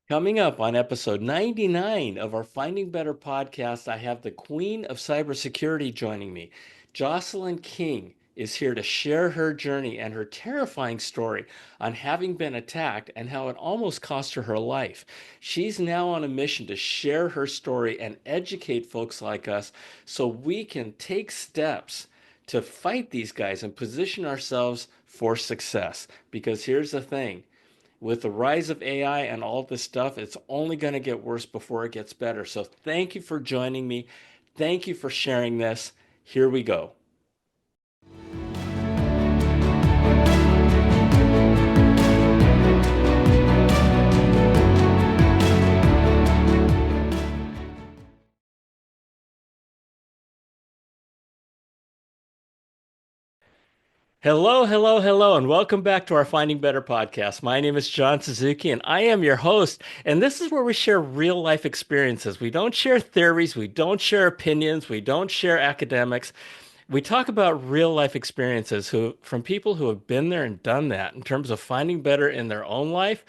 Coming up on episode 99 of our Finding Better podcast, I have the Queen of Cybersecurity joining me. Jocelyn King is here to share her journey and her terrifying story on having been attacked and how it almost cost her her life. She's now on a mission to share her story and educate folks like us so we can take steps to fight these guys and position ourselves for success. Because here's the thing, with the rise of AI and all this stuff, it's only going to get worse before it gets better. So thank you for joining me. Thank you for sharing this. Here we go. Hello, hello, hello, and welcome back to our Finding Better podcast. My name is John Suzuki, and I am your host. And this is where we share real life experiences. We don't share theories, we don't share opinions, we don't share academics. We talk about real life experiences from people who have been there and done that in terms of finding better in their own life.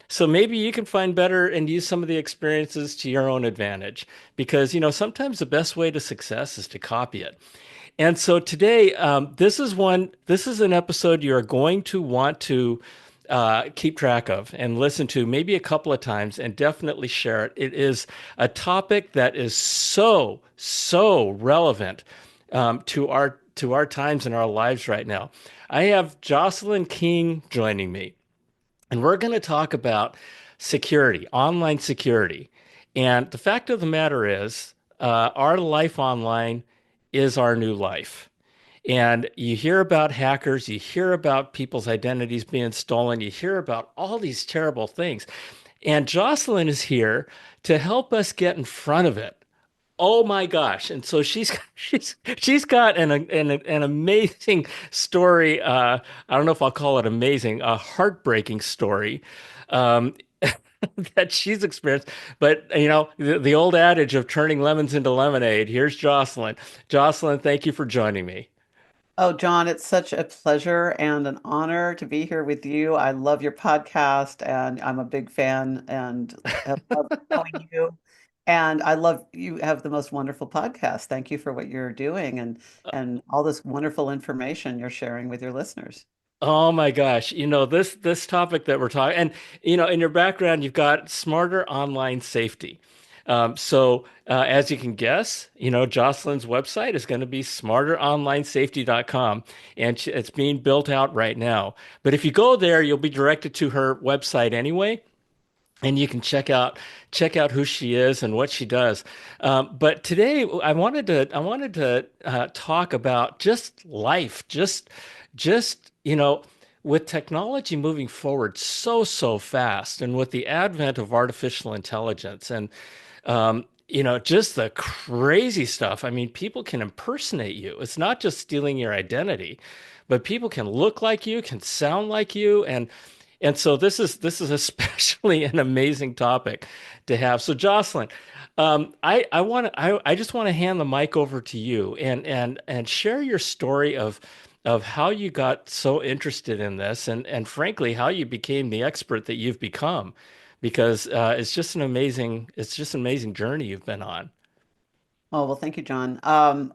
So maybe you can find better and use some of the experiences to your own advantage because, sometimes the best way to success is to copy it. And so today, this is an episode you are going to want to keep track of and listen to maybe a couple of times and definitely share it. It is a topic that is so relevant to our times and our lives right now. I have Jocelyn King joining me, and we're going to talk about security, online security. And the fact of the matter is, our life online is our new life. And you hear about hackers, you hear about people's identities being stolen, you hear about all these terrible things. And Jocelyn is here to help us get in front of it. Oh my gosh. And so she's got an amazing story. I don't know if I'll call it amazing, a heartbreaking story. Um, that she's experienced. But the old adage of turning lemons into lemonade. Here's Jocelyn. Jocelyn, thank you for joining me. Oh, John, it's such a pleasure and an honor to be here with you. I love your podcast and I'm a big fan and I love knowing you. And I love you have the most wonderful podcast. Thank you for what you're doing and all this wonderful information you're sharing with your listeners. Oh my gosh. This topic that we're talking, and in your background, you've got smarter online safety. As you can guess, Jocelyn's website is going to be smarteronlinesafety.com, and it's being built out right now. But if you go there, you'll be directed to her website anyway, and you can check out who she is and what she does. But today, I wanted to talk about just life, just with technology moving forward so fast, and with the advent of artificial intelligence, and just the crazy stuff. I mean, people can impersonate you. It's not just stealing your identity, but people can look like you, can sound like you, and so this is especially an amazing topic to have. So Jocelyn, I just want to hand the mic over to you and share your story of how you got so interested in this and frankly how you became the expert that you've become, because it's just an amazing journey you've been on. Oh, well, thank you, John.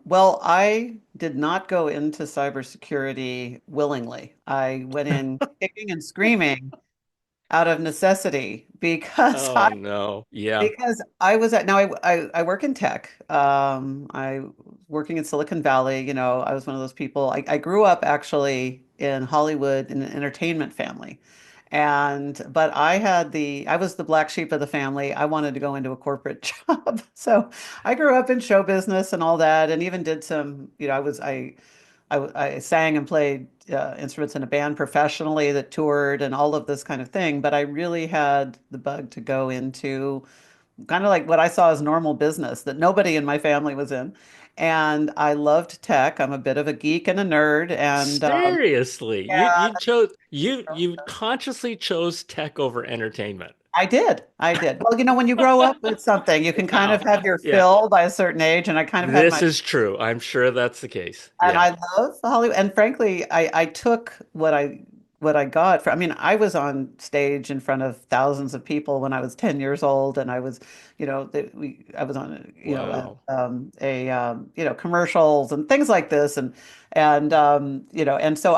Well, I did not go into cybersecurity willingly. I went in kicking and screaming out of necessity because Oh no. Yeah. I was at now I work in tech. I working in Silicon Valley, I was one of those people. I grew up actually in Hollywood in an entertainment family. But I was the black sheep of the family. I wanted to go into a corporate job. So I grew up in show business and all that, and even did some, I sang and played instruments in a band professionally that toured and all of this kind of thing. But I really had the bug to go into kind of like what I saw as normal business that nobody in my family was in. And I loved tech. I'm a bit of a geek and a nerd. Seriously, Yeah, you consciously chose tech over entertainment. I did. I did. Well, when you grow up with something, you can kind of Wow. have your Yeah. fill by a certain age. And I kind of had This my is true. I'm sure that's the case. And Yeah. I love Hollywood. And frankly, I took what I got for, I mean, I was on stage in front of thousands of people when I was 10 years old, and I was, I was on, Wow. commercials and things like this, and so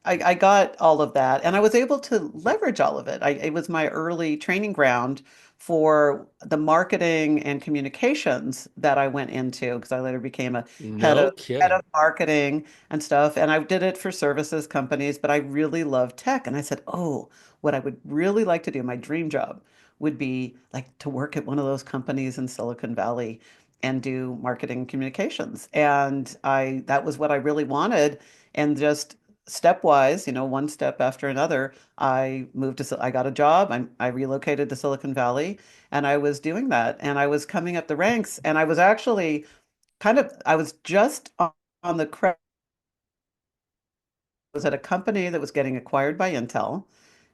I got all of that, and I was able to leverage all of it. It was my early training ground for the marketing and communications that I went into because I later became a head No of head of kidding. marketing and stuff. And I did it for services companies, but I really love tech. And I said, oh, what I would really like to do, my dream job would be like to work at one of those companies in Silicon Valley and do marketing communications. And that was what I really wanted. And just stepwise, one step after another, I got a job. I relocated to Silicon Valley and I was doing that. And I was coming up the ranks. And I was actually I was just on the credit. Was at a company that was getting acquired by Intel,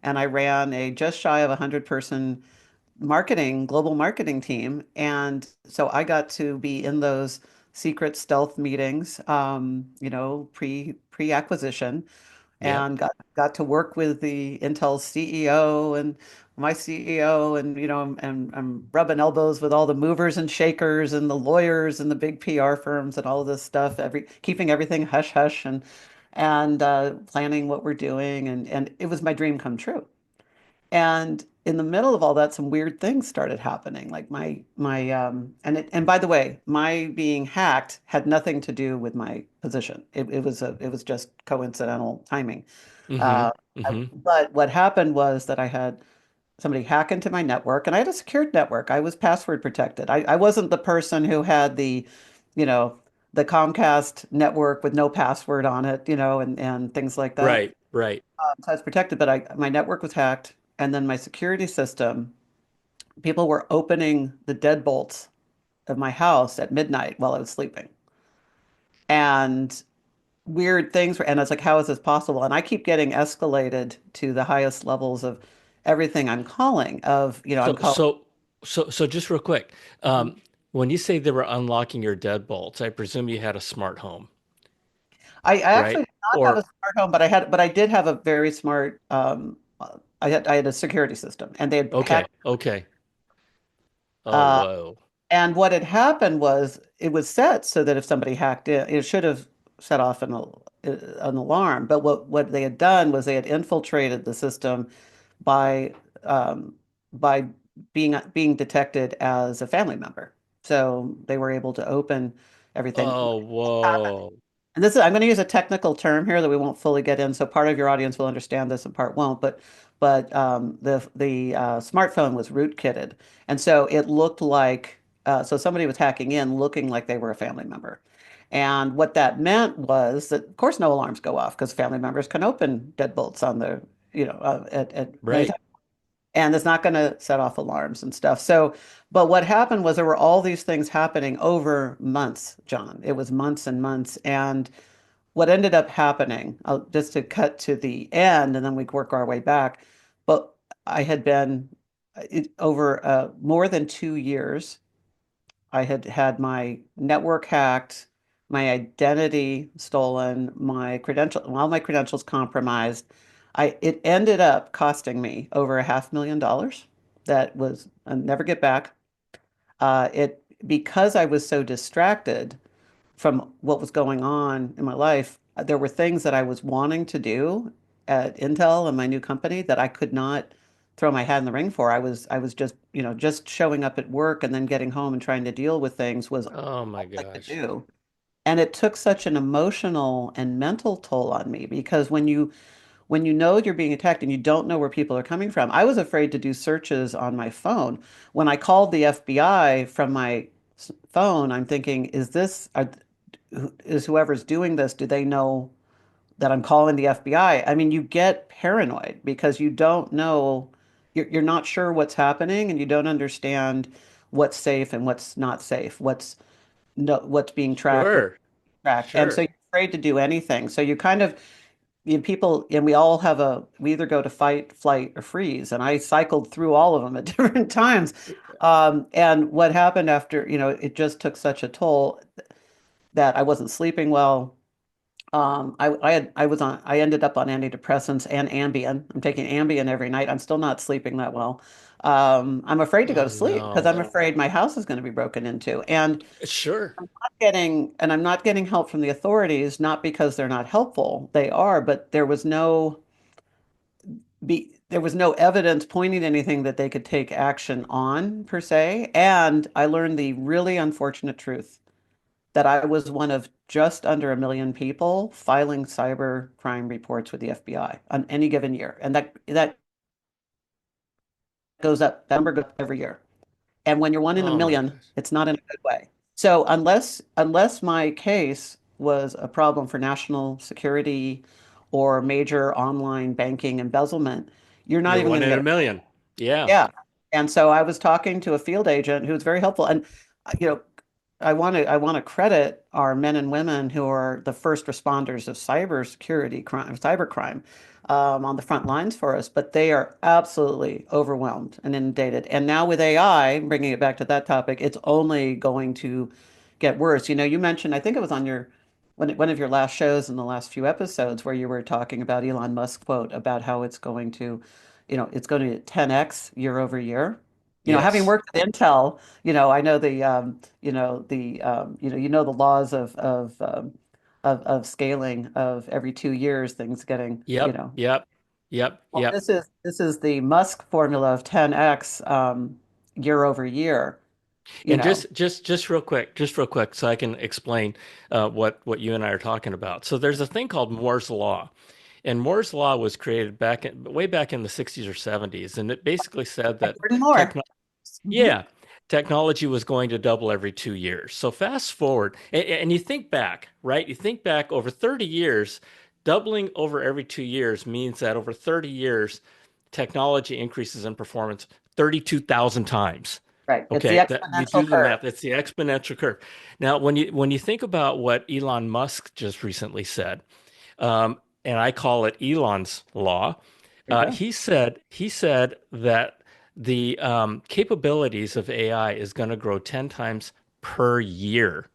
and I ran a just shy of 100-person global marketing team. And so I got to be in those secret stealth meetings, pre-acquisition, Yep. and got to work with the Intel CEO and my CEO, and I'm rubbing elbows with all the movers and shakers and the lawyers and the big PR firms and all of this stuff, keeping everything hush hush and planning what we're doing, and it was my dream come true. And in the middle of all that, some weird things started happening. Like and by the way, my being hacked had nothing to do with my position. It was just coincidental timing. Mm-hmm. Uh, Mm-hmm. but what happened was that I had somebody hack into my network, and I had a secured network. I was password protected. I wasn't the person who had you know, the Comcast network with no password on it, and things like that. Right, right. So I was protected, but my network was hacked, and then my security system, people were opening the deadbolts of my house at midnight while I was sleeping. And weird things were, and I was like, how is this possible? And I keep getting escalated to the highest levels of everything I'm So, calling. so, so just real quick, um, when you say they were unlocking your deadbolts, I presume you had a smart home, I right? actually did not have a Or smart home, but I did have a very smart, I had a security system, and they had okay, hacked. okay. Oh, uh, whoa. And what had happened was it was set so that if somebody hacked in, it should have set off an alarm. But what they had done was they had infiltrated the system by um, by being detected as a family member. So they were able to open everything. Oh, whoa. And I'm going to use a technical term here that we won't fully get in, so part of your audience will understand this and part won't. But the smartphone was rootkitted, and so it looked like so somebody was hacking in, looking like they were a family member. And what that meant was that, of course, no alarms go off because family members can open deadbolts on the, at many Right. times, and it's not going to set off alarms and stuff. So, but what happened was there were all these things happening over months, John. It was months and months, and what ended up happening, just to cut to the end, and then we work our way back. But I had been over more than 2 years. I had had my network hacked, my identity stolen, all my credentials compromised. It ended up costing me over $500,000. That was I'll never get back. It because I was so distracted from what was going on in my life, there were things that I was wanting to do at Intel and my new company that I could not throw my hat in the ring for. I was just, just showing up at work and then getting home and trying to deal with things was all Oh my I could gosh. do. And it took such an emotional and mental toll on me because when you know you're being attacked and you don't know where people are coming from, I was afraid to do searches on my phone. When I called the FBI from my phone, I'm thinking, is whoever's doing this, do they know that I'm calling the FBI? I mean, you get paranoid because you don't know, you're not sure what's happening and you don't understand what's safe and what's not safe, what's being tracked, Sure. and so Sure. you're afraid to do anything. So people, and we either go to fight, flight, or freeze, and I cycled through all of them at different times. And what happened after, it just took such a toll that I wasn't sleeping well. I ended up on antidepressants and Ambien. I'm taking Ambien every night. I'm still not sleeping that well. I'm afraid to go to Oh sleep because no. I'm afraid my house is going to be broken into. And Sure. I'm not getting help from the authorities, not because they're not helpful. They are, but there was no evidence pointing to anything that they could take action on per se. And I learned the really unfortunate truth that I was one of just under 1 million people filing cyber crime reports with the FBI on any given year. And that goes up, that number goes up every year. And when you're one in a Oh my million, gosh. it's not in a good way. So unless my case was a problem for national security or major online banking embezzlement, you're not You're even one going to in get a a million. Yeah. yeah. And so I was talking to a field agent who was very helpful. And you know, I want to credit our men and women who are the first responders of cybersecurity crime, cybercrime, on the front lines for us, but they are absolutely overwhelmed and inundated. And now with AI, bringing it back to that topic, it's only going to get worse. You mentioned, I think it was on one of your last shows in the last few episodes where you were talking about Elon Musk quote about how it's going to 10x year over year. Having Yes. worked at Intel, I know the laws of scaling of every 2 years, things getting, Yep. Yep. Yep. well, Yep. this is the Musk formula of 10x year over year, you And know. just real quick, so I can explain what you and I are talking about. So there's a thing called Moore's Law, and Moore's Law was created way back in the 60s or 70s, and it basically said that Learn more. techno Mhm. yeah, technology was going to double every 2 years. So fast forward, and you think back, right? You think back over 30 years, doubling over every 2 years means that over 30 years, technology increases in performance 32,000 times. Right. It's the Okay, that you exponential do the curve. math, it's the exponential curve. Now, when you think about what Elon Musk just recently said, and I call it Elon's law. There you go. He said that the capabilities of AI is going to grow 10 times per year.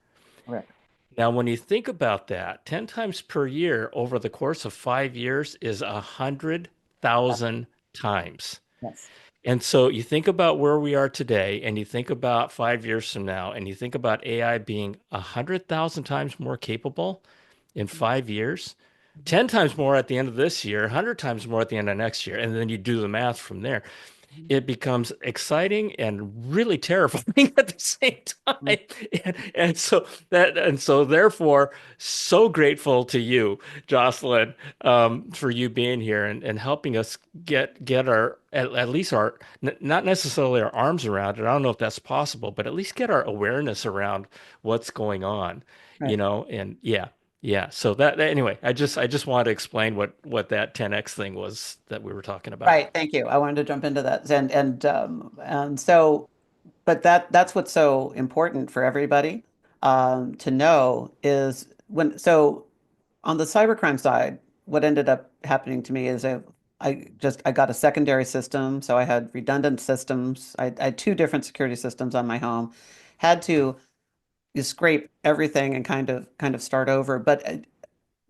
Correct. Now, when you think about that, 10 times per year over the course of 5 years is 100,000 times. Yes. And so you think about where we are today, and you think about 5 years from now, and you think about AI being 100,000 times more capable in 5 years, 10 times more at the end of this year, 100 times more at the end of next year. And then you do the math from there. It becomes exciting and really terrifying at the same Mhm. time. And so therefore, so grateful to you, Jocelyn, for you being here and helping us get our at least our not necessarily our arms around it. I don't know if that's possible, but at least get our awareness around what's going on, Right. and yeah. Yeah, so anyway, I just wanted to explain what that 10x thing was that we were talking about. Right. Thank you. I wanted to jump into that. And so, but that's what's so important for everybody to know is on the cybercrime side, what ended up happening to me is I got a secondary system, so I had redundant systems. I had two different security systems on my home, had to scrape everything and kind of start over. But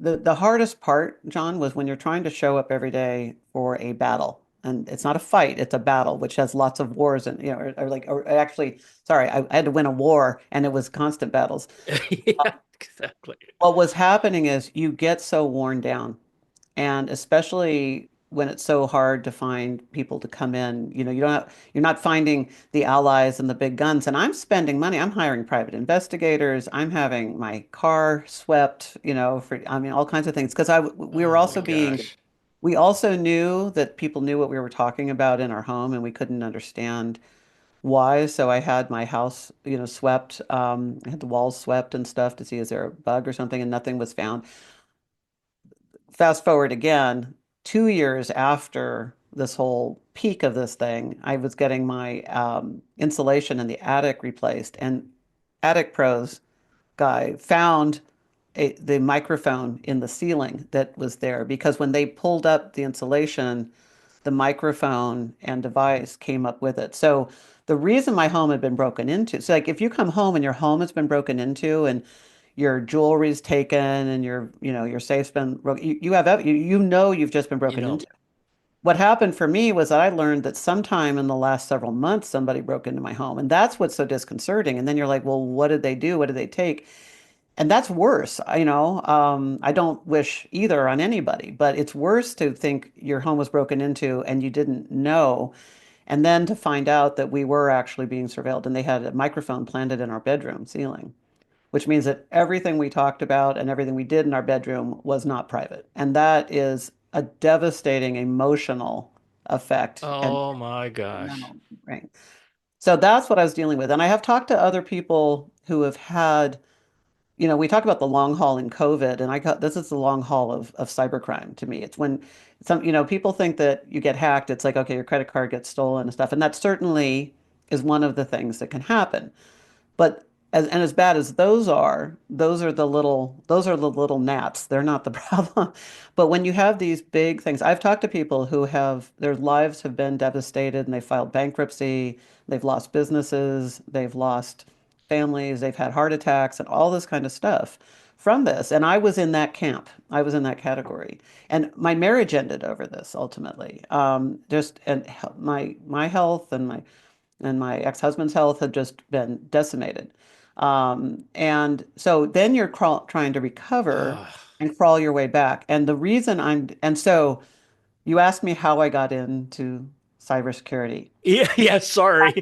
the hardest part, John, was when you're trying to show up every day for a battle. And it's not a fight, it's a battle, which has lots of wars and or actually, sorry, I had to win a war and it was constant battles. Yeah, exactly. What was happening is you get so worn down, and especially when it's so hard to find people to come in, you're not finding the allies and the big guns. And I'm spending money. I'm hiring private investigators. I'm having my car swept, I mean, all kinds of things. Because Oh my gosh. we also knew that people knew what we were talking about in our home, and we couldn't understand why. So I had my house, swept. I had the walls swept and stuff to see is there a bug or something, and nothing was found. Fast forward again, 2 years after this whole peak of this thing, I was getting my insulation in the attic replaced, and Attic Pros guy found the microphone in the ceiling that was there because when they pulled up the insulation, the microphone and device came up with it. So the reason my home had been broken into, so like if you come home and your home has been broken into and your jewelry's taken and your safe's been broken. You have you know you've just been You broken know, into. What happened for me was that I learned that sometime in the last several months somebody broke into my home, and that's what's so disconcerting. And then you're like, well, what did they do? What did they take? And that's worse. I don't wish either on anybody, but it's worse to think your home was broken into and you didn't know, and then to find out that we were actually being surveilled and they had a microphone planted in our bedroom ceiling, which means that everything we talked about and everything we did in our bedroom was not private. And that is a devastating emotional effect and oh my gosh. mental, right? So that's what I was dealing with. And I have talked to other people who have had, we talk about the long haul in COVID, and this is the long haul of cybercrime to me. It's when people think that you get hacked, it's like, okay, your credit card gets stolen and stuff. And that certainly is one of the things that can happen. But as bad as those are the little gnats. They're not the problem. But when you have these big things, I've talked to people who have their lives have been devastated and they filed bankruptcy, they've lost businesses, they've lost families, they've had heart attacks and all this kind of stuff from this. And I was in that camp. I was in that category. And my marriage ended over this ultimately. Just and my health and my ex-husband's health had just been decimated. And so then you're trying to recover Ugh. and crawl your way back. And so you asked me how I got into cybersecurity. Yeah, yeah, sorry.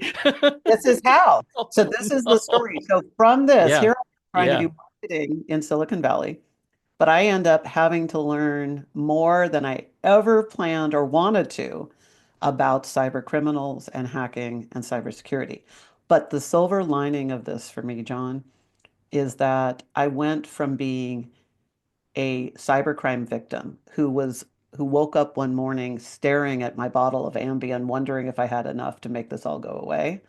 This is how. Oh So this is the no. story. So from this, Yeah, here I'm trying to yeah. do marketing in Silicon Valley, but I end up having to learn more than I ever planned or wanted to about cyber criminals and hacking and cybersecurity. But the silver lining of this for me, John, is that I went from being a cybercrime victim who woke up one morning staring at my bottle of Ambien, wondering if I had enough to make this all go away,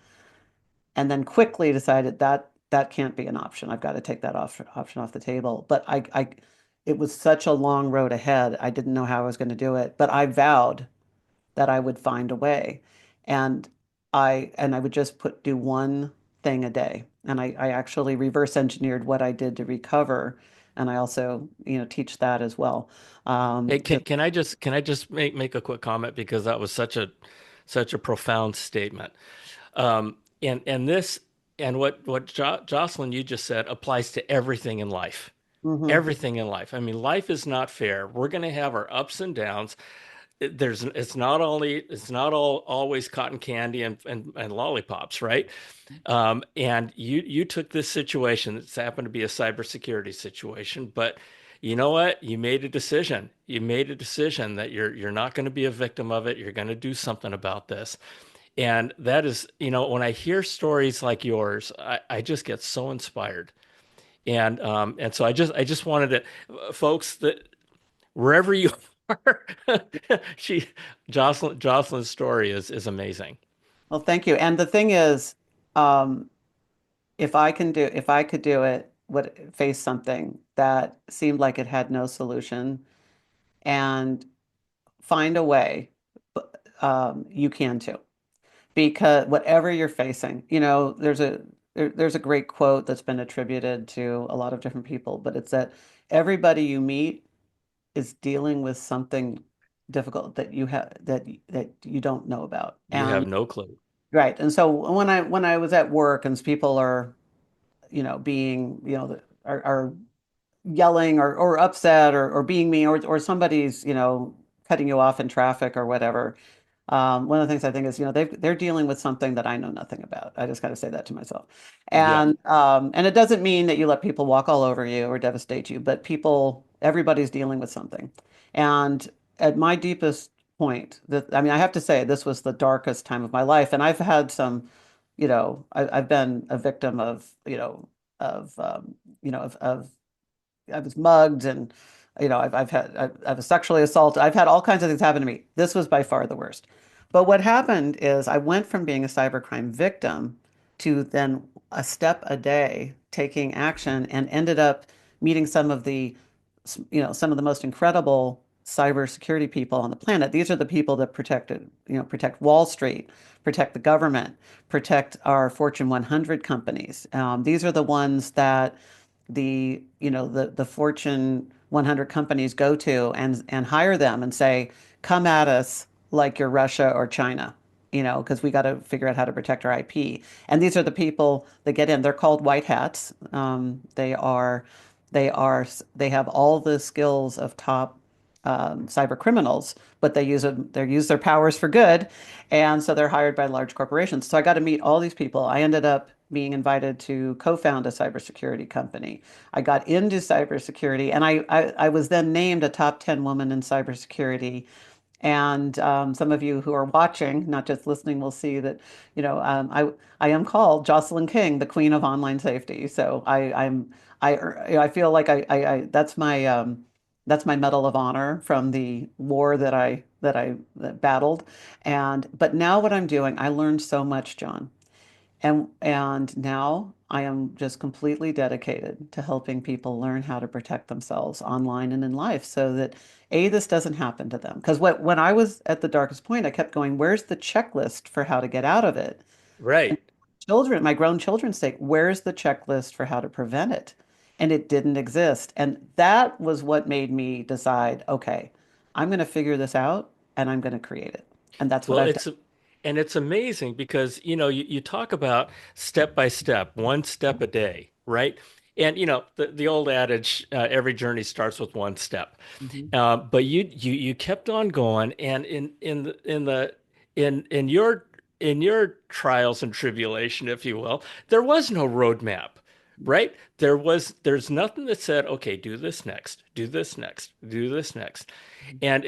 and then quickly decided that that can't be an option. I've got to take that option off the table. But it was such a long road ahead. I didn't know how I was going to do it, but I vowed that I would find a way. And I would just do one thing a day. And I actually reverse engineered what I did to recover. And I also, teach that as well. Hey, can Just can I just can I just make a quick comment because that was such a profound statement. And this and what Jocelyn you just said applies to everything in life. mhm. Everything in life. I mean, life is not fair. We're going to have our ups and downs. It's not all always cotton candy and lollipops, right? And you took this situation. It's happened to be a cybersecurity situation, but you know what? You made a decision. You made a decision that you're not going to be a victim of it. You're going to do something about this. And that is, when I hear stories like yours, I just get so inspired. And so I just wanted to, folks, that wherever you are, she Jocelyn's story is amazing. Well, thank you. And the thing is, um, if I could do it, would face something that seemed like it had no solution and find a way, you can too. Because whatever you're facing, there's a great quote that's been attributed to a lot of different people, but it's that everybody you meet is dealing with something difficult that you don't know about. You And have no clue. right. And so when I was at work and people are, being, are yelling or upset or being mean or somebody's, cutting you off in traffic or whatever. One of the things I think is, they're dealing with something that I know nothing about. I just got to say that to myself. Yep. And it doesn't mean that you let people walk all over you or devastate you, but everybody's dealing with something. And at my deepest point, I mean, I have to say this was the darkest time of my life. And I've had some, I've been a victim of, of, of I was mugged and I was sexually assaulted. I've had all kinds of things happen to me. This was by far the worst. But what happened is I went from being a cybercrime victim to then a step a day taking action and ended up meeting some of the most incredible cybersecurity people on the planet. These are the people that protect Wall Street, protect the government, protect our Fortune 100 companies. These are the ones that the Fortune 100 companies go to and hire them and say, come at us like you're Russia or China, because we got to figure out how to protect our IP. And these are the people that get in. They're called white hats. They have all the skills of top cyber criminals, but they use their powers for good, and so they're hired by large corporations. So I got to meet all these people. I ended up being invited to co-found a cybersecurity company. I got into cybersecurity, and I was then named a top 10 woman in cybersecurity. And some of you who are watching, not just listening, will see that, I am called Jocelyn King, the Queen of Online Safety. So I feel like that's my Medal of Honor from the war that battled. But now what I'm doing, I learned so much, John. And now I am just completely dedicated to helping people learn how to protect themselves online and in life so that this doesn't happen to them. Because when I was at the darkest point, I kept going, where's the checklist for how to get out of it? And Right. my grown children's sake, where's the checklist for how to prevent it? And it didn't exist. And that was what made me decide, okay, I'm going to figure this out and I'm going to create it. And that's what Well, I've done. and it's amazing because you talk about step by step, one step a day, right? And the old adage, every journey starts with one step. Mhm. But you kept on going, and in your trials and tribulation, if you will, there was no roadmap, right? There's nothing that said, okay, do this next, do this next, do this next. And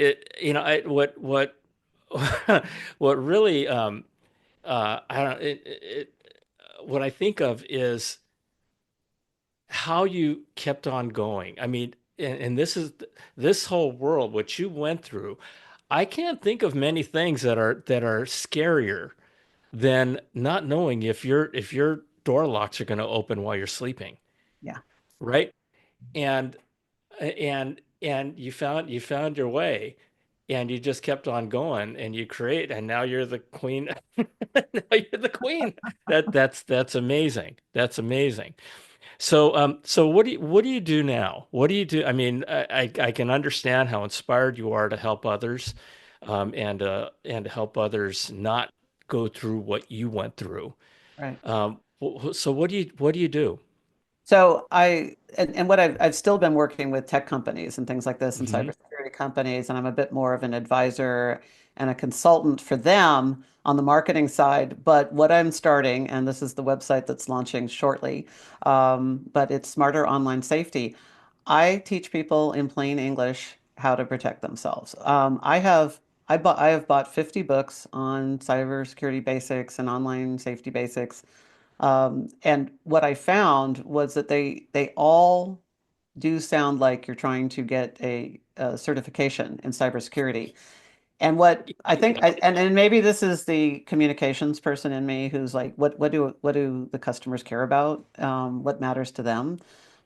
what really I don't what I think of is how you kept on going. I mean, and this whole world, what you went through, I can't think of many things that are scarier than not knowing if your door locks are going to open while you're sleeping, Yeah. right? And you found your way, and you just kept on going, and you create, and now you're the queen. Now you're the queen. That's amazing. That's amazing. So what do you do now? What do you do? I mean, I can understand how inspired you are to help others, and to help others not go through what you went through. Right. So what do you do? So and what I've still been working with tech companies and things like this and Hmm. cybersecurity companies, and I'm a bit more of an advisor and a consultant for them on the marketing side. But what I'm starting, and this is the website that's launching shortly, but it's Smarter Online Safety. I teach people in plain English how to protect themselves. I have bought 50 books on cybersecurity basics and online safety basics. And what I found was that they all do sound like you're trying to get a certification in cybersecurity. And what I think, and maybe this is the communications person in me who's like, what do the customers care about? What matters to them?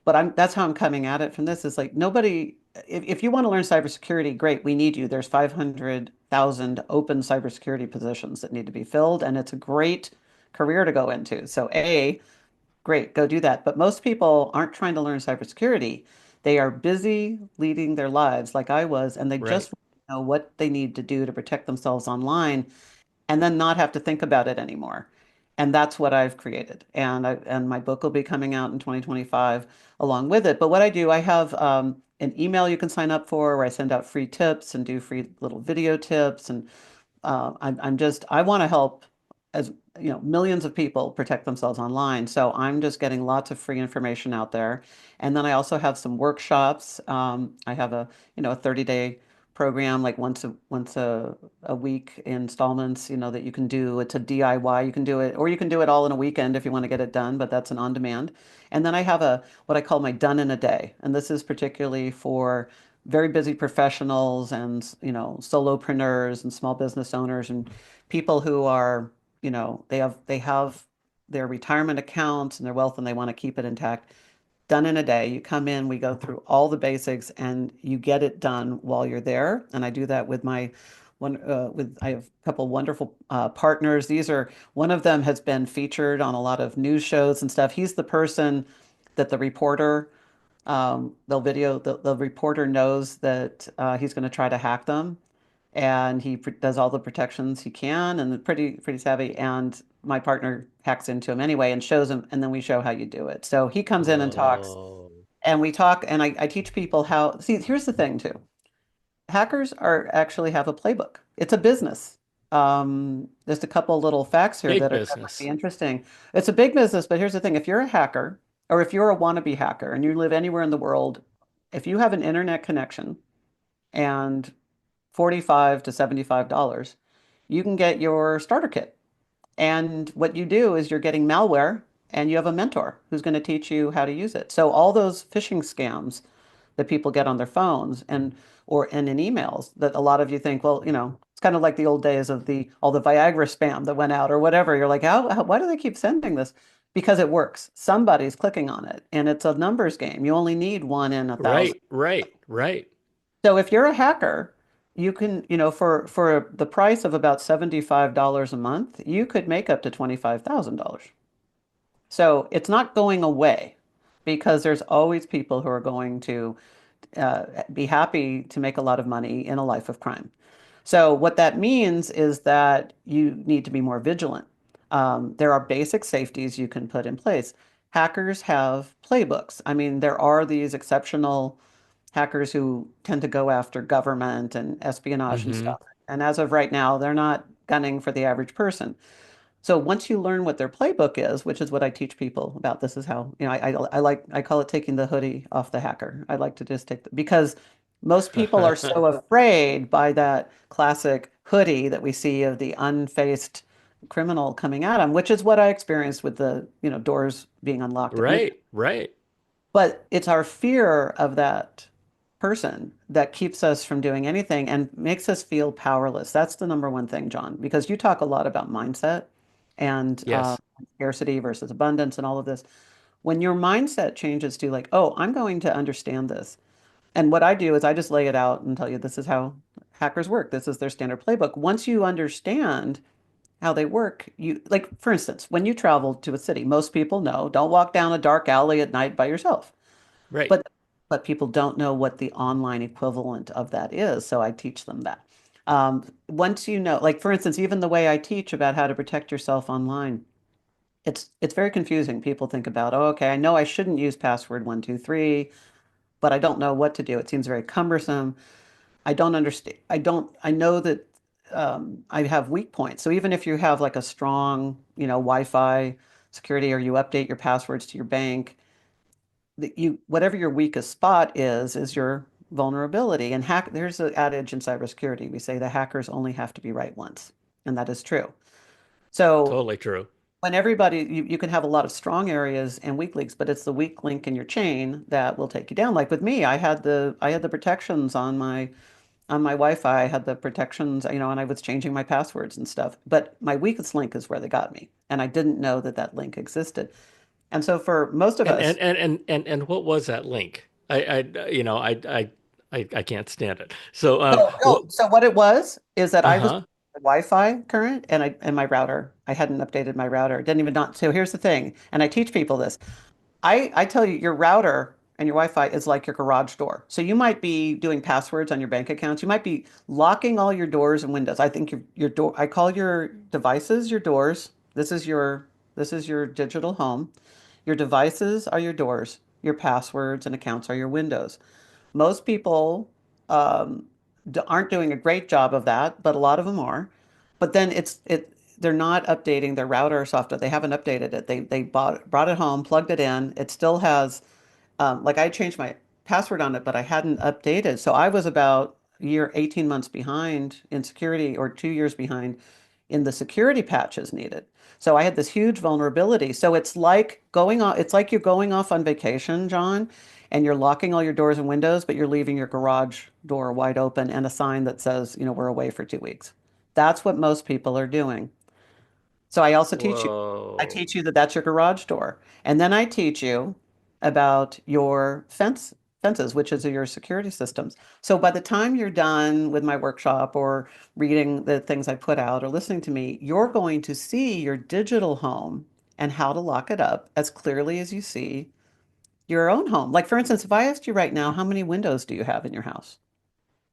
But that's how I'm coming at it from this is like nobody. If you want to learn cybersecurity, great, we need you. There's 500,000 open cybersecurity positions that need to be filled, and it's a great career to go into. So great, go do that. But most people aren't trying to learn cybersecurity. They are busy leading their lives like I was, and they Right. just want to know what they need to do to protect themselves online and then not have to think about it anymore. And that's what I've created. And my book will be coming out in 2025 along with it. But what I do, I have an email you can sign up for where I send out free tips and do free little video tips and I want to help as millions of people protect themselves online. So I'm just getting lots of free information out there. And then I also have some workshops. I have a 30-day program, like once a week installments, that you can do. It's a DIY. You can do it, or you can do it all in a weekend if you want to get it done, but that's an on demand. And then I have what I call my done in a day. And this is particularly for very busy professionals and solopreneurs and small business owners and people who are they have their retirement accounts and their wealth and they want to keep it intact. Done in a day. You come in, we go through all the basics and you get it done while you're there. And I do that with my I have a couple wonderful partners. One of them has been featured on a lot of news shows and stuff. He's the person that the reporter they'll video the reporter knows that he's going to try to hack them, and does all the protections he can, and pretty savvy. And my partner hacks into him anyway and shows him, and then we show how you do it. So he comes in and talks, Whoa. and we talk, and I teach people how. See, here's the thing too. Hackers are actually have a playbook. It's a business. Just a couple little facts here Big that might be business. interesting. It's a big business, but here's the thing. If you're a hacker or if you're a wannabe hacker and you live anywhere in the world, if you have an internet connection and 45 to $75, you can get your starter kit. And what you do is you're getting malware and you have a mentor who's going to teach you how to use it. So all those phishing scams that people get on their phones and in emails that a lot of you think, well, it's kind of like the old days of the all the Viagra spam that went out or whatever. You're like, why do they keep sending this? Because it works. Somebody's clicking on it, and it's a numbers game. You only need one in 1,000. Right, right, right. So if you're a hacker, you can, for the price of about $75 a month, you could make up to $25,000. So it's not going away because there's always people who are going to be happy to make a lot of money in a life of crime. So what that means is that you need to be more vigilant. There are basic safeties you can put in place. Hackers have playbooks. I mean, there are these exceptional hackers who tend to go after government and espionage and Hmm. stuff. And as of right now, they're not gunning for the average person. So once you learn what their playbook is, which is what I teach people about, this is how, I call it taking the hoodie off the hacker. I like to just because most people are so afraid by that classic hoodie that we see of the unfaced criminal coming at them, which is what I experienced with the, doors being unlocked at midnight. Right, right. But it's our fear of that person that keeps us from doing anything and makes us feel powerless. That's the number one thing, John, because you talk a lot about mindset and Yes. scarcity versus abundance and all of this. When your mindset changes to like, oh, I'm going to understand this. And what I do is I just lay it out and tell you this is how hackers work. This is their standard playbook. Once you understand how they work, like, for instance, when you travel to a city, most people know don't walk down a dark alley at night by yourself. Right. But people don't know what the online equivalent of that is, so I teach them that. Once you know, like for instance, even the way I teach about how to protect yourself online, it's very confusing. People think about, oh, okay, I know I shouldn't use password 123, but I don't know what to do. It seems very cumbersome. I don't understand. I know that I have weak points. So even if you have like a strong, Wi-Fi security or you update your passwords to your bank, whatever your weakest spot is your vulnerability. And there's an adage in cybersecurity. We say the hackers only have to be right once, and that is true. So Totally true. when everybody, you can have a lot of strong areas and weak links, but it's the weak link in your chain that will take you down. Like with me, I had the protections on my Wi-Fi. I had the protections, and I was changing my passwords and stuff. But my weakest link is where they got me, and I didn't know that that link existed. And so for most of And us, what was that link? I can't stand it. So what So what it was is that I was uh-huh. Wi-Fi current and my router. I hadn't updated my router. Didn't even not. So here's the thing, and I teach people this. I tell you, your router and your Wi-Fi is like your garage door. So you might be doing passwords on your bank accounts. You might be locking all your doors and windows. I think your door. I call your devices your doors. This is your digital home. Your devices are your doors. Your passwords and accounts are your windows. Most people um, aren't doing a great job of that, but a lot of them are. But then they're not updating their router software. They haven't updated it. They brought it home, plugged it in. It still has like I changed my password on it, but I hadn't updated. So I was about a year, 18 months behind in security or 2 years behind in the security patches needed. So I had this huge vulnerability. So it's like you're going off on vacation, John, and you're locking all your doors and windows, but you're leaving your garage door wide open and a sign that says, we're away for 2 weeks. That's what most people are doing. So I Whoa. teach you that that's your garage door. And then I teach you about your fences, which is your security systems. So by the time you're done with my workshop or reading the things I put out or listening to me, you're going to see your digital home and how to lock it up as clearly as you see your own home. Like, for instance, if I asked you right now, how many windows do you have in your house?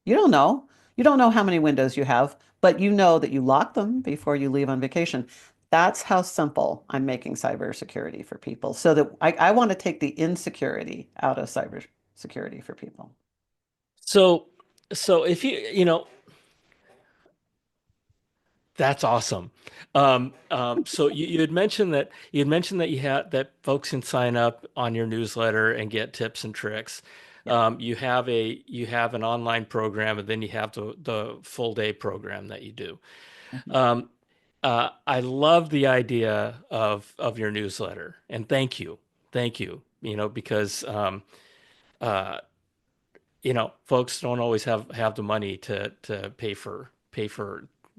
You don't know. You don't know how many windows you have, but you know that you lock them before you leave on vacation. That's how simple I'm making cybersecurity for people so that I want to take the insecurity out of cybersecurity for people. So, so if that's awesome. So you had mentioned that you had that folks can sign up on your newsletter and get tips and tricks. Yeah. You have an online program, and then you have the full day program that you do. Mhm. Um, I love the idea of your newsletter, and thank you. Because uh, folks don't always have the money to pay for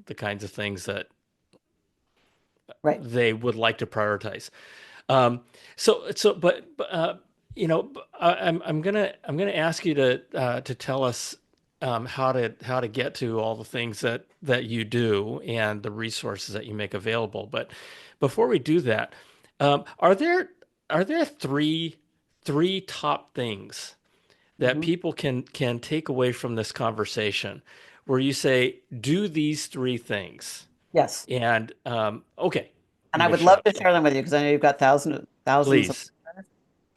the kinds of things that Right. they would like to prioritize. Um, I'm gonna ask you to tell us how to get to all the things that you do and the resources that you make available. But before we do that, are there three top things that Mhm. people can take away from this conversation, where you say, do these three things? Yes. And okay, And give I me a would love shot. to share them with you because I know you've got thousands of Please. listeners.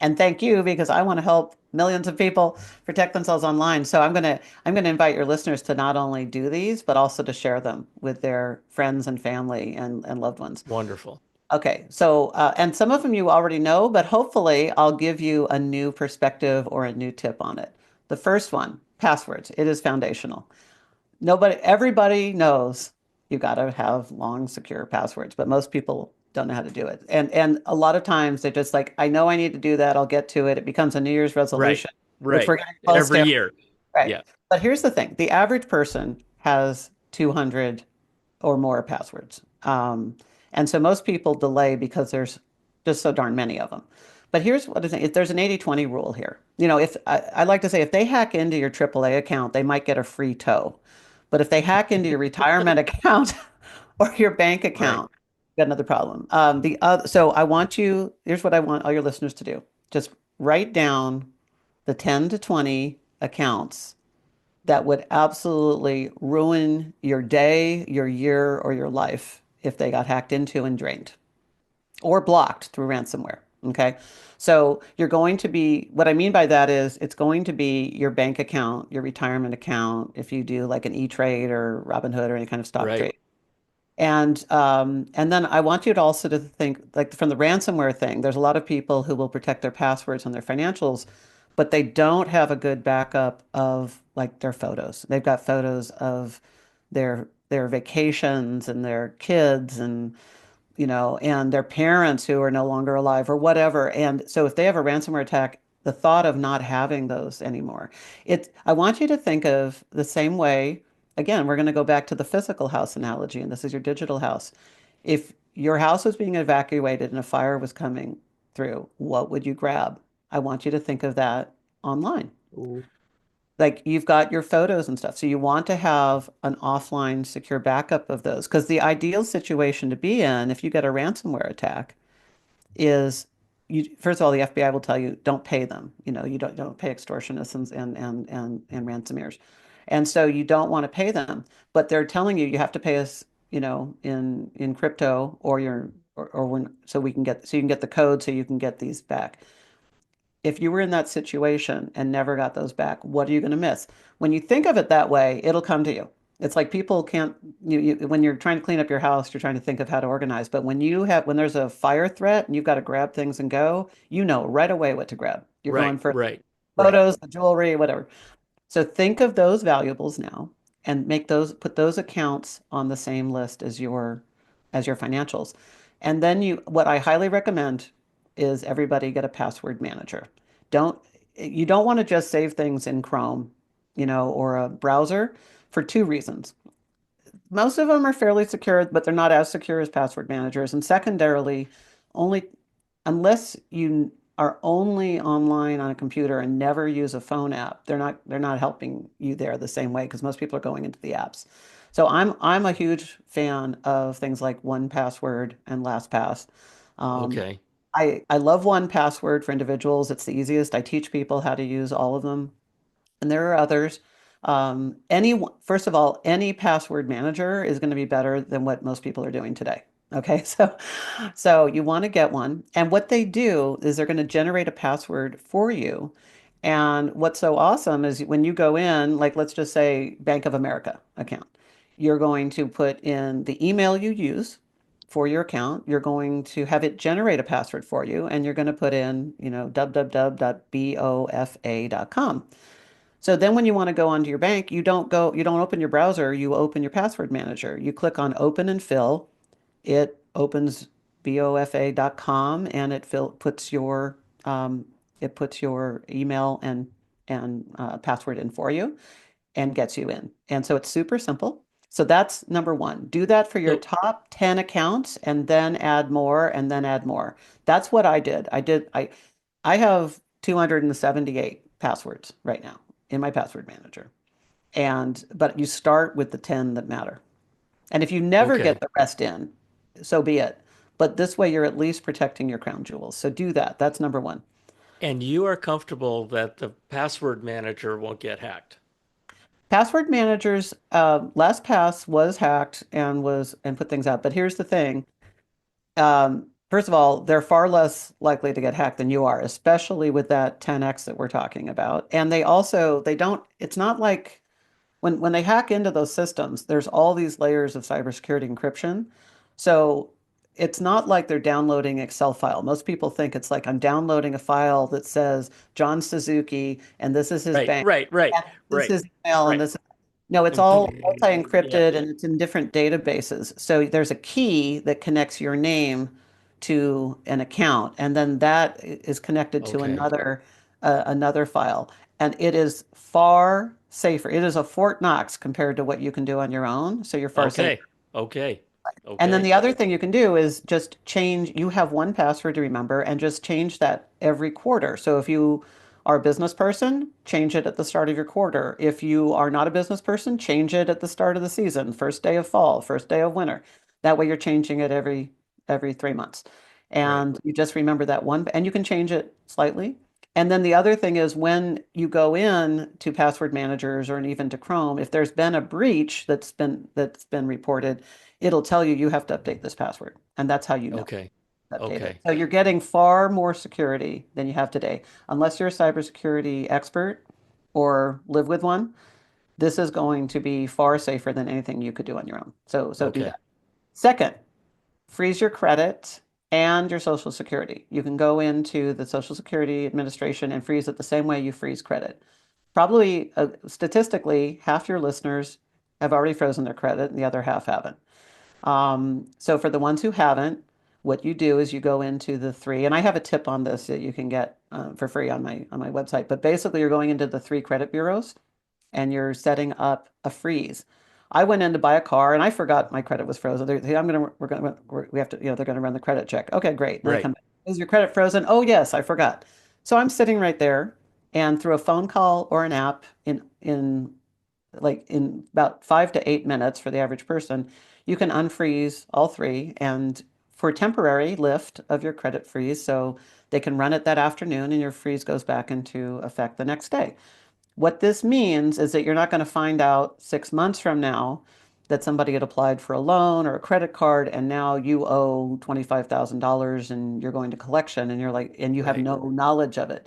And thank you because I want to help millions of people protect themselves online. So I'm gonna invite your listeners to not only do these, but also to share them with their friends and family and loved ones. Wonderful. Okay, so and some of them you already know, but hopefully I'll give you a new perspective or a new tip on it. The first one, passwords. It is foundational. Everybody knows you got to have long, secure passwords, but most people don't know how to do it. And a lot of times they're just like, I know I need to do that. I'll get to it. It becomes a New Year's Right. resolution, which Right. we're getting close Every to. year. Right. Yeah. But here's the thing. The average person has 200 or more passwords. And so most people delay because there's just so darn many of them. But here's what I think. If there's an 80/20 rule here. If I like to say if they hack into your AAA account, they might get a free tow. But if they hack into your retirement account or your bank Right. account, you got another problem. So here's what I want all your listeners to do. Just write down the 10 to 20 accounts that would absolutely ruin your day, your year, or your life if they got hacked into and drained or blocked through ransomware. Okay. So what I mean by that is it's going to be your bank account, your retirement account, if you do like an E-Trade or Robinhood or any kind of stock Right. trade. And then I want you to also to think like from the ransomware thing, there's a lot of people who will protect their passwords and their financials, but they don't have a good backup of like their photos. They've got photos of their vacations and their kids and their parents who are no longer alive or whatever. And so if they have a ransomware attack, the thought of not having those anymore. I want you to think of the same way. Again, we're going to go back to the physical house analogy, and this is your digital house. If your house was being evacuated and a fire was coming through, what would you grab? I want you to think of that online. Ooh. Like you've got your photos and stuff. So you want to have an offline secure backup of those because the ideal situation to be in if you get a ransomware attack is first of all, the FBI will tell you don't pay them. You don't pay extortionists and ransomers. And so you don't want to pay them, but they're telling you have to pay us, in crypto or when so we can get so you can get the code so you can get these back. If you were in that situation and never got those back, what are you going to miss? When you think of it that way, it'll come to you. It's like people can't, when you're trying to clean up your house, you're trying to think of how to organize. But when there's a fire threat and you've got to grab things and go, you know right away what to grab. You're Right. going for Right. Right. photos, the jewelry, whatever. So think of those valuables now and put those accounts on the same list as your financials. And then what I highly recommend is everybody get a password manager. Don't you don't want to just save things in Chrome, or a browser for two reasons. Most of them are fairly secure, but they're not as secure as password managers. And secondarily, only unless you are only online on a computer and never use a phone app, they're not helping you there the same way because most people are going into the apps. So I'm a huge fan of things like 1Password and LastPass. Um, Okay. I love one password for individuals. It's the easiest. I teach people how to use all of them. And there are others. First of all, any password manager is going to be better than what most people are doing today. Okay, so you want to get one, and what they do is they're going to generate a password for you. And what's so awesome is when you go in, like let's just say Bank of America account, you're going to put in the email you use for your account. You're going to have it generate a password for you, and you're going to put in, www.bofa.com. So then when you want to go onto your bank, you don't open your browser, you open your password manager. You click on open and fill. It opens bofa.com and um, it puts your email and password in for you and gets you in. And so it's super simple. So that's number one. Do that for your So, top 10 accounts and then add more and then add more. That's what I did. I have 278 passwords right now in my password manager. But you start with the 10 that matter. And if you never get okay. the rest in, so be it. But this way you're at least protecting your crown jewels. So do that. That's number one. And you are comfortable that the password manager won't get hacked. Password managers, LastPass was hacked and put things out. But here's the thing. First of all, they're far less likely to get hacked than you are, especially with that 10x that we're talking about. And they don't, it's not like when they hack into those systems, there's all these layers of cybersecurity encryption. So it's not like they're downloading Excel file. Most people think it's like I'm downloading a file that says John Suzuki and this is his Right, bank right, right, and this right, is his email and right. this. No, it's And all boom, yeah. multi-encrypted and it's in different databases. So there's a key that connects your name to an account, and then that is connected to Okay, another file. And it is far safer. It is a Fort Knox compared to what you can do on your own. So you're far safer. okay, okay, And then okay. the other thing you can do is just change, you have one password to remember and just change that every quarter. So if you are a business person, change it at the start of your quarter. If you are not a business person, change it at the start of the season, first day of fall, first day of winter. That way you're changing it every 3 months. Right. And you just remember that one, and you can change it slightly. And then the other thing is when you go in to password managers or even to Chrome, if there's been a breach that's been reported, it'll tell you have to update this password. And that's how you know Okay. to update it. Okay. So you're getting far more security than you have today. Unless you're a cybersecurity expert or live with one, this is going to be far safer than anything you could do on your own. So do Okay. that. Second, freeze your credit and your Social Security. You can go into the Social Security Administration and freeze it the same way you freeze credit. Probably statistically, half your listeners have already frozen their credit and the other half haven't. So for the ones who haven't, what you do is you go into the three, and I have a tip on this that you can get for free on my website. But basically, you're going into the three credit bureaus and you're setting up a freeze. I went in to buy a car and I forgot my credit was frozen. We have to, they're going to run the credit check. Okay, great. And they Right. come back. Is your credit frozen? Oh, yes, I forgot. So I'm sitting right there and through a phone call or an app in about 5 to 8 minutes for the average person, you can unfreeze all three and for temporary lift of your credit freeze. So they can run it that afternoon and your freeze goes back into effect the next day. What this means is that you're not going to find out 6 months from now that somebody had applied for a loan or a credit card and now you owe $25,000 and you're going to collection and and you have Right. no knowledge of it.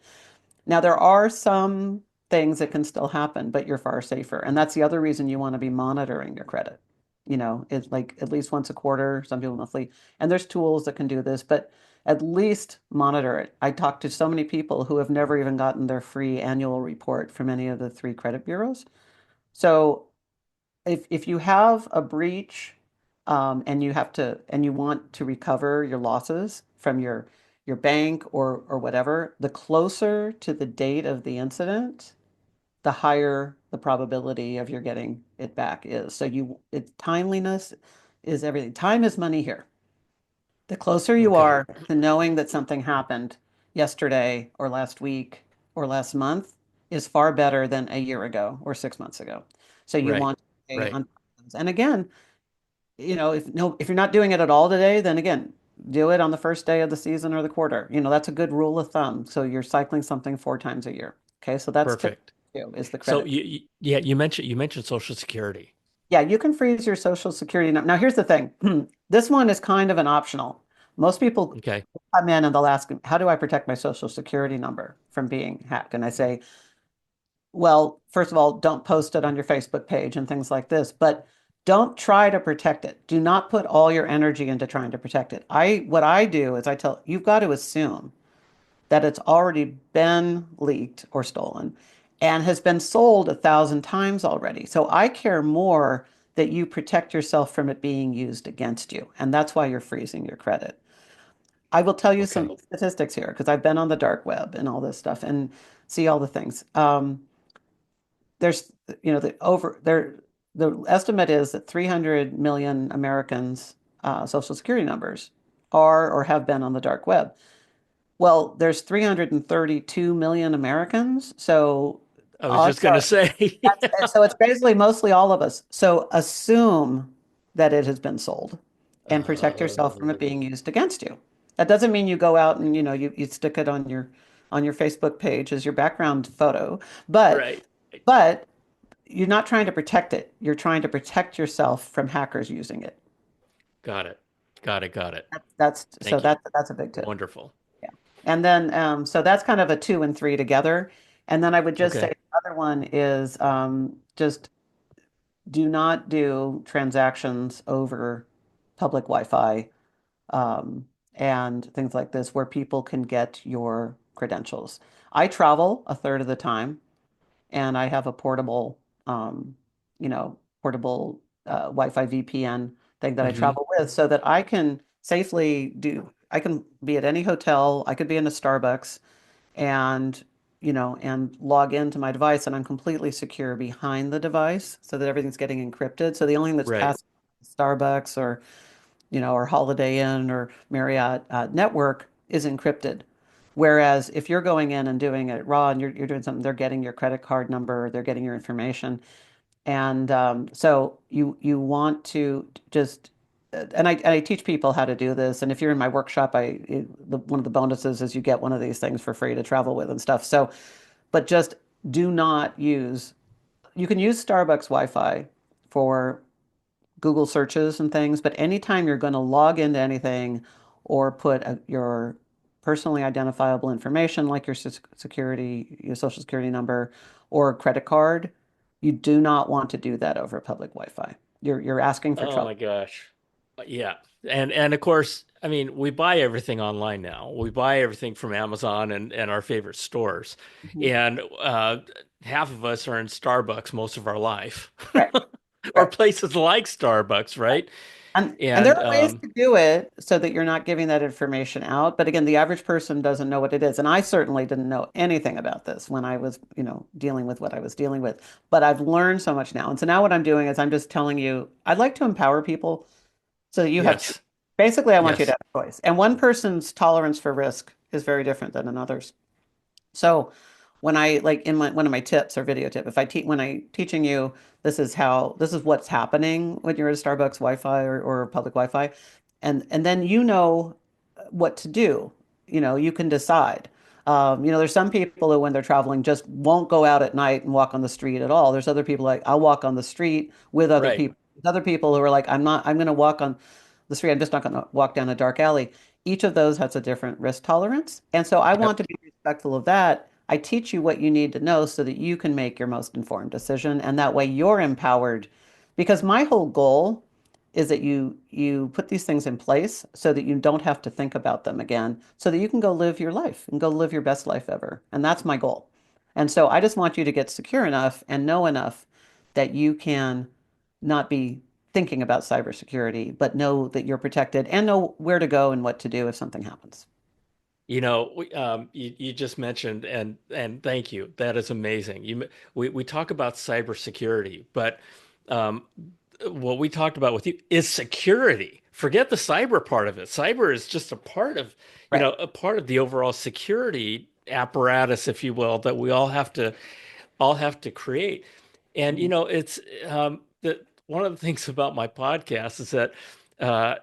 Now, there are some things that can still happen, but you're far safer. And that's the other reason you want to be monitoring your credit. It's like at least once a quarter, some people monthly. And there's tools that can do this, but at least monitor it. I talked to so many people who have never even gotten their free annual report from any of the three credit bureaus. So if you have a breach and you want to recover your losses from your bank or whatever, the closer to the date of the incident, the higher the probability of your getting it back is. So timeliness is everything. Time is money here. The closer you Okay. are to knowing that something happened yesterday or last week or last month is far better than a year ago or 6 months ago. So you Right. want to stay Right. on. And again, if you're not doing it at all today, then again, do it on the first day of the season or the quarter. That's a good rule of thumb. So you're cycling something 4 times a year. Okay, so that's tip Perfect. two is the So credit. yeah, you mentioned Social Security. Yeah, you can freeze your Social Security number. Now, here's the thing. This one is kind of an optional. Most people Okay. come in and they'll ask, how do I protect my Social Security number from being hacked? And I say, well, first of all, don't post it on your Facebook page and things like this, but don't try to protect it. Do not put all your energy into trying to protect it. What I do is I tell you've got to assume that it's already been leaked or stolen and has been sold 1,000 times already. So I care more that you protect yourself from it being used against you. And that's why you're freezing your credit. I will tell you some Okay. statistics here because I've been on the dark web and all this stuff and see all the things. There's, the estimate is that 300 million Americans' Social Security numbers are or have been on the dark web. Well, there's 332 million Americans, so I was odds just gonna are say, yeah. so it's basically mostly all of us. So assume that it has been sold and protect yourself from it Oh, being used against you. That doesn't mean you go out and you stick it on your Facebook page as your background photo, but right. but you're not trying to protect it. You're trying to protect yourself from hackers using it. Got it. Got it. Got it. So Thank you. that's a big tip. Wonderful. Yeah. And then, so that's kind of a two and three together. And then I would just say Okay. the other one is just do not do transactions over public Wi-Fi and things like this where people can get your credentials. I travel a third of the time and I have a portable Wi-Fi VPN thing that I Hmm. travel with so that I can safely I can be at any hotel, I could be in a Starbucks and, and log into my device and I'm completely secure behind the device so that everything's getting encrypted. So the only thing that's Right. passing Starbucks or Holiday Inn or Marriott network is encrypted. Whereas if you're going in and doing it raw and you're doing something, they're getting your credit card number, they're getting your information. And so you want to just, and I teach people how to do this. And if you're in my workshop, one of the bonuses is you get one of these things for free to travel with and stuff. So, but just do not use, you can use Starbucks Wi-Fi for Google searches and things, but anytime you're going to log into anything or put your personally identifiable information like your social security number or credit card, you do not want to do that over public Wi-Fi. You're asking for Oh trouble. my gosh. Yeah. And of course, I mean, we buy everything online now. We buy everything from Amazon and our favorite stores. Mhm. And half of us are in Starbucks most of our life. Right, Or right. places like Starbucks, right? And there And are ways to do it so that you're not giving that information out. But again, the average person doesn't know what it is. And I certainly didn't know anything about this when I was, dealing with what I was dealing with. But I've learned so much now. And so now what I'm doing is I'm just telling you, I'd like to empower people so that you have choice. yes, Basically, I want you to yes, have choice. And one person's tolerance for risk is very different than another's. So when I like in one of my tips or video tip, if I teach when I teaching you, this is what's happening when you're at a Starbucks Wi-Fi or public Wi-Fi, and then you know what to do. You can decide. There's some people who, when they're traveling, just won't go out at night and walk on the street at all. There's other people like, I'll walk on the street with other right. people. There's other people who are like, I'm going to walk on the street. I'm just not going to walk down a dark alley. Each of those has a different risk tolerance. And so I want Yep. to be respectful of that. I teach you what you need to know so that you can make your most informed decision. And that way you're empowered. Because my whole goal is that you put these things in place so that you don't have to think about them again, so that you can go live your life and go live your best life ever. And that's my goal. And so I just want you to get secure enough and know enough that you can not be thinking about cybersecurity, but know that you're protected and know where to go and what to do if something happens. You just mentioned and thank you. That is amazing. We talk about cybersecurity, but um, what we talked about with you is security. Forget the cyber part of it. Cyber is just a part of, Right. a part of the overall security apparatus, if you will, that we all have to create. And Mhm. it's that one of the things about my podcast is that uh,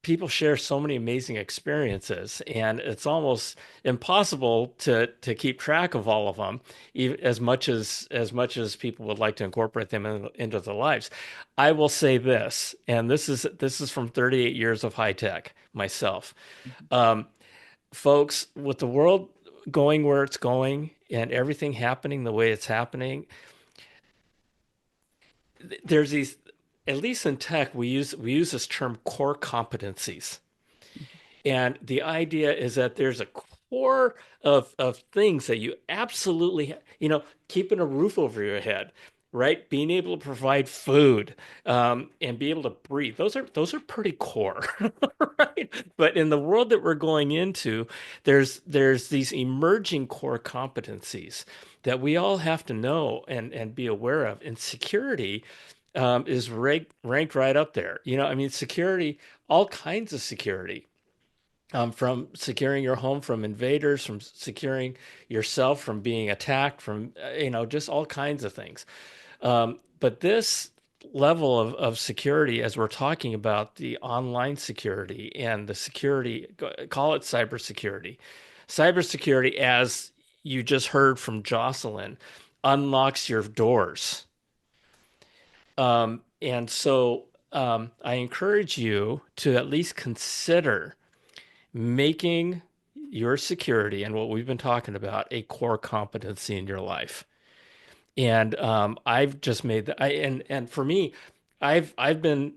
people share so many amazing experiences, and it's almost impossible to keep track of all of them, even as much as people would like to incorporate them into their lives. I will say this, and this is from 38 years of high tech myself. Um, Folks, with the world going where it's going and everything happening the way it's happening, there's these, at least in tech, we use this term core competencies. And the idea is that there's a core of things that you absolutely, keeping a roof over your head, right? Being able to provide food, and be able to breathe. Those are pretty core, right? But in the world that we're going into, there's these emerging core competencies that we all have to know and be aware of. And security, is ranked right up there. I mean, security, all kinds of security, from securing your home from invaders, from securing yourself from being attacked, from just all kinds of things. But this level of security, as we're talking about the online security and the security, call it cybersecurity. Cybersecurity, as you just heard from Jocelyn, unlocks your doors. And so I encourage you to at least consider making your security and what we've been talking about a core competency in your life. And I've just made that. And for me, I've been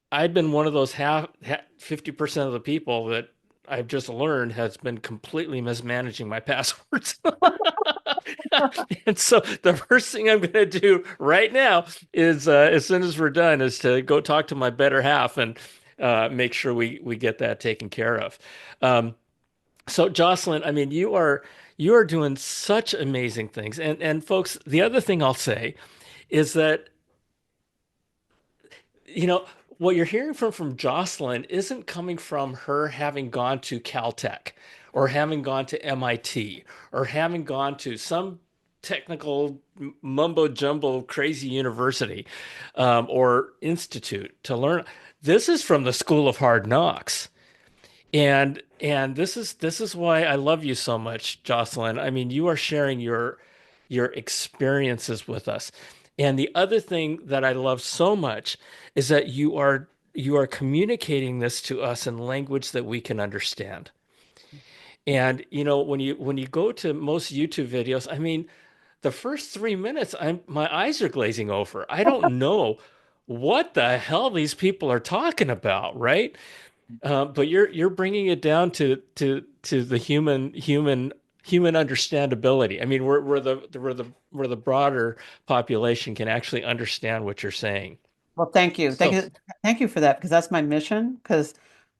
one of those 50% of the people that I've just learned has been completely mismanaging my passwords. And so the first thing I'm going to do right now is, as soon as we're done, is to go talk to my better half and make sure we get that taken care of. Um, so Jocelyn, I mean, you are doing such amazing things. And folks, the other thing I'll say is that, you know, what you're hearing from Jocelyn isn't coming from her having gone to Caltech or having gone to MIT or having gone to some technical mumbo jumbo crazy university, or institute to learn. This is from the School of Hard Knocks. And this is why I love you so much, Jocelyn. I mean, you are sharing your experiences with us. And the other thing that I love so much is that you are communicating this to us in language that we can understand. And when you go to most YouTube videos, I mean, the first 3 minutes, my eyes are glazing over. I don't know what the hell these people are talking about, right? But you're bringing it down to the human understandability. I mean, where the broader population can actually understand what you're saying. Well, thank you. So Thank you for that because that's my mission. Because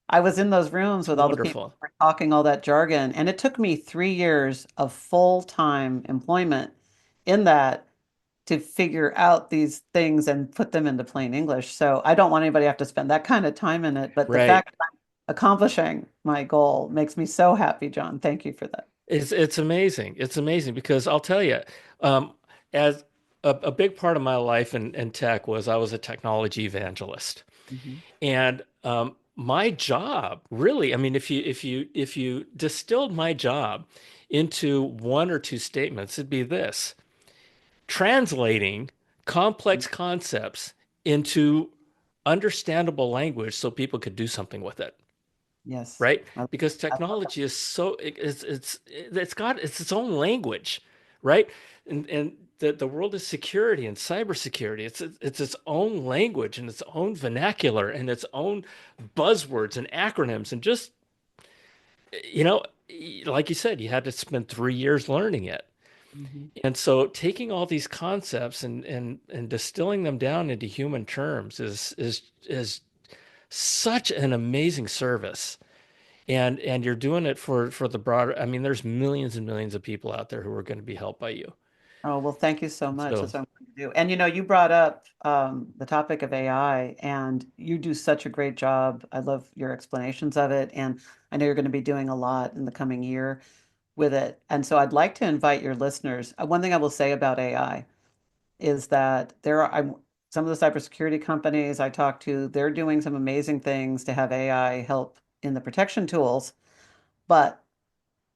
I was in those rooms with all the people wonderful. who were talking all that jargon, and it took me 3 years of full-time employment in that to figure out these things and put them into plain English. So I don't want anybody to have to spend that kind of time in it. But the Right. fact that I'm accomplishing my goal makes me so happy, John. Thank you for that. It's amazing. It's amazing because I'll tell you, um, as a big part of my life in tech was I was a technology evangelist. Mhm. And my job, really, I mean, if you distilled my job into one or two statements, it'd be this: translating complex concepts into understandable language so people could do something with it, Yes. right? I, Because I love that. technology is so it's its own language, right? And the world is security and cybersecurity. It's its own language and its own vernacular and its own buzzwords and acronyms. And just, you know, like you said, you had to spend 3 years learning it. Mhm. And so taking all these concepts and distilling them down into human terms is such an amazing service. And you're doing it for the broader. I mean, there's millions and millions of people out there who are going to be helped by you. Oh, well, thank you so much. So That's what I'm going to do. And you brought up the topic of AI, and you do such a great job. I love your explanations of it. And I know you're going to be doing a lot in the coming year with it. And so I'd like to invite your listeners. One thing I will say about AI is that some of the cybersecurity companies I talk to, they're doing some amazing things to have AI help in the protection tools, but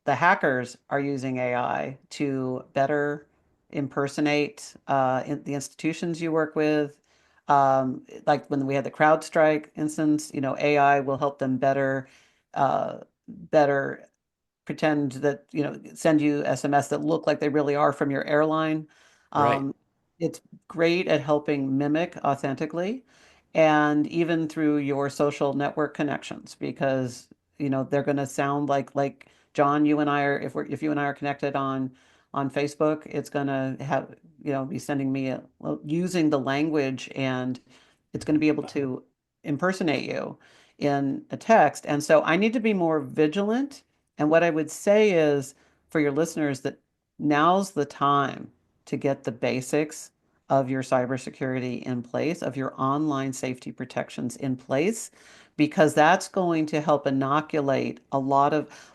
the hackers are using AI to better impersonate the institutions you work with. Like when we had the CrowdStrike instance, AI will help them better pretend that, send you SMS that look like they really are from your airline. Right. Um, it's great at helping mimic authentically and even through your social network connections because, they're going to sound like John, you and I are, if you and I are connected on Facebook, it's going to have, be sending me well, using the language and it's going to be able to impersonate you in a text. And so I need to be more vigilant, and what I would say is for your listeners that now's the time to get the basics of your cybersecurity in place, of your online safety protections in place, because that's going to help inoculate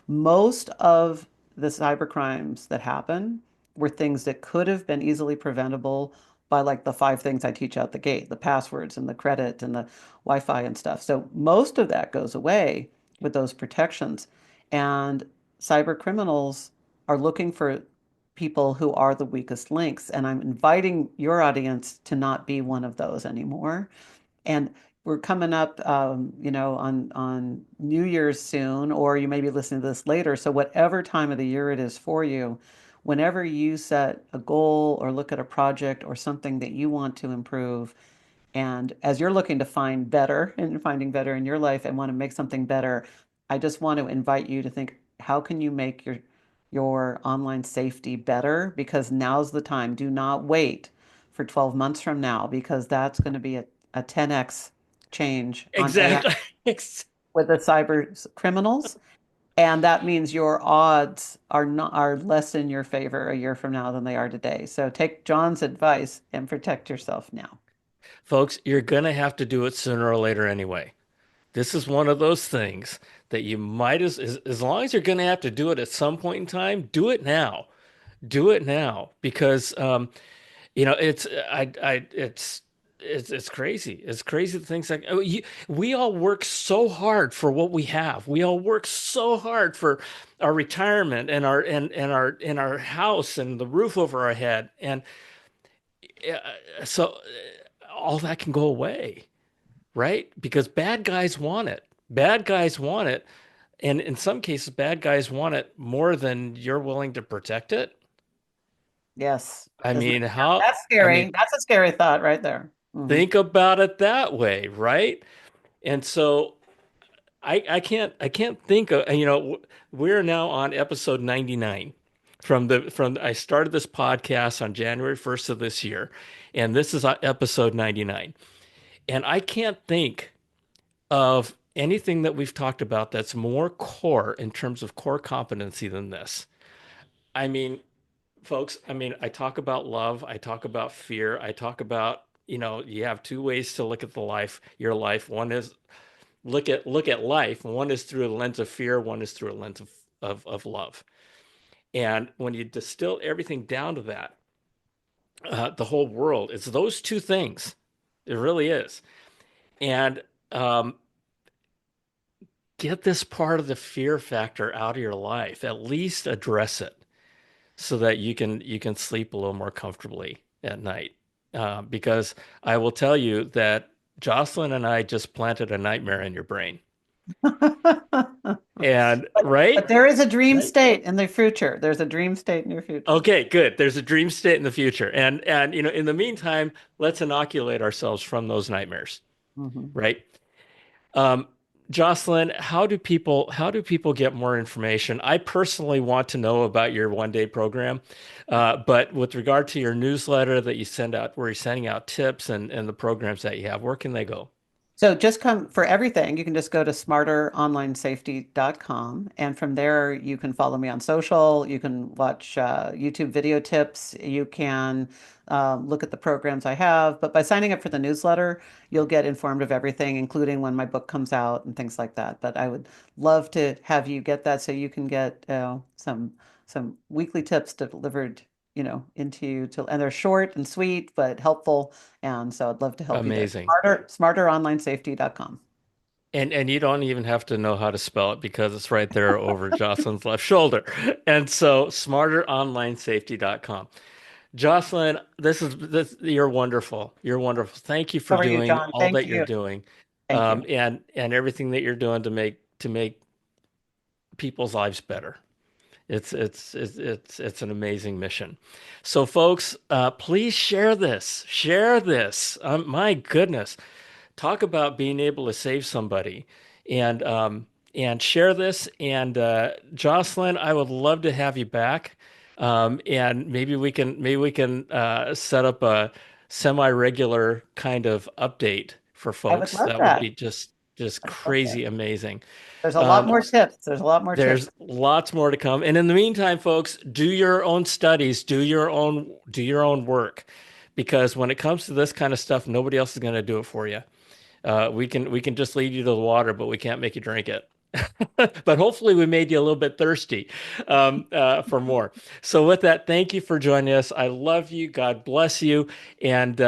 most of the cyber crimes that happen were things that could have been easily preventable by like the five things I teach out the gate, the passwords and the credit and the Wi-Fi and stuff. So most of that goes away with those protections. And cyber criminals are looking for people who are the weakest links. And I'm inviting your audience to not be one of those anymore. And we're coming up, on New Year's soon, or you may be listening to this later. So whatever time of the year it is for you, whenever you set a goal or look at a project or something that you want to improve, and as you're looking to find better and finding better in your life and want to make something better, I just want to invite you to think, how can you make your online safety better? Because now's the time. Do not wait for 12 months from now because that's going to be a 10x change on AI Exactly. with the cyber criminals. And that means your odds are less in your favor a year from now than they are today. So take John's advice and protect yourself now. Folks, you're going to have to do it sooner or later anyway. This is one of those things that you might as long as you're going to have to do it at some point in time, do it now. Do it now because it's it's crazy. It's crazy to think like we all work so hard for what we have. We all work so hard for our retirement and our house and the roof over our head. And so all that can go away, right? Because bad guys want it. Bad guys want it. And in some cases, bad guys want it more than you're willing to protect it. Yes. I Isn't mean, it? how, That's I mean, scary. That's a scary thought right there. think about it that way, right? And so I can't think of, we're now on episode 99 from I started this podcast on January 1st of this year, and this is episode 99. And I can't think of anything that we've talked about that's more core in terms of core competency than this. I mean, folks, I talk about love, I talk about fear, I talk about, you have two ways to look at your life. One is look at life. One is through a lens of fear, one is through a lens of love. And when you distill everything down to that, the whole world, it's those two things. It really is. And get this part of the fear factor out of your life. At least address it so that you can sleep a little more comfortably at night. Because I will tell you that Jocelyn and I just planted a nightmare in your brain. But And but right? there is a dream Right. state in the future. There's a dream state in your future. Okay, good. There's a dream state in the future. And in the meantime, let's inoculate ourselves from those nightmares, Mhm. right? Um, Jocelyn, how do people get more information? I personally want to know about your one-day program, but with regard to your newsletter that you send out, where you're sending out tips and the programs that you have, where can they go? So just come for everything. You can just go to smarteronlinesafety.com. And from there, you can follow me on social. You can watch YouTube video tips. You can look at the programs I have. But by signing up for the newsletter, you'll get informed of everything, including when my book comes out and things like that. But I would love to have you get that so you can get some weekly tips delivered and they're short and sweet but helpful. And so I'd love to help you there. Amazing. Smarteronlinesafety.com. And you don't even have to know how to spell it because it's right there over Jocelyn's left shoulder. And so smarteronlinesafety.com. Jocelyn, you're wonderful. You're wonderful. Thank you for How are you, doing John? all Thank that you're you. doing, Thank you. and everything that you're doing to make people's lives better. It's an amazing mission. So, folks, please share this. Share this. My goodness, talk about being able to save somebody, and share this. And Jocelyn, I would love to have you back. And maybe we can set up a semi-regular kind of update for I would folks. love That would that. be just I would love that. crazy amazing. There's a lot Um, more tips. There's a lot more tips. there's lots more to come. And in the meantime, folks, do your own studies, do your own work, because when it comes to this kind of stuff, nobody else is going to do it for you. We can just lead you to the water, but we can't make you drink it. But hopefully, we made you a little bit thirsty for more. So, with that, thank you for joining us. I love you. God bless you. And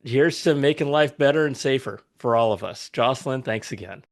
here's to making life better and safer for all of us. Jocelyn, thanks again.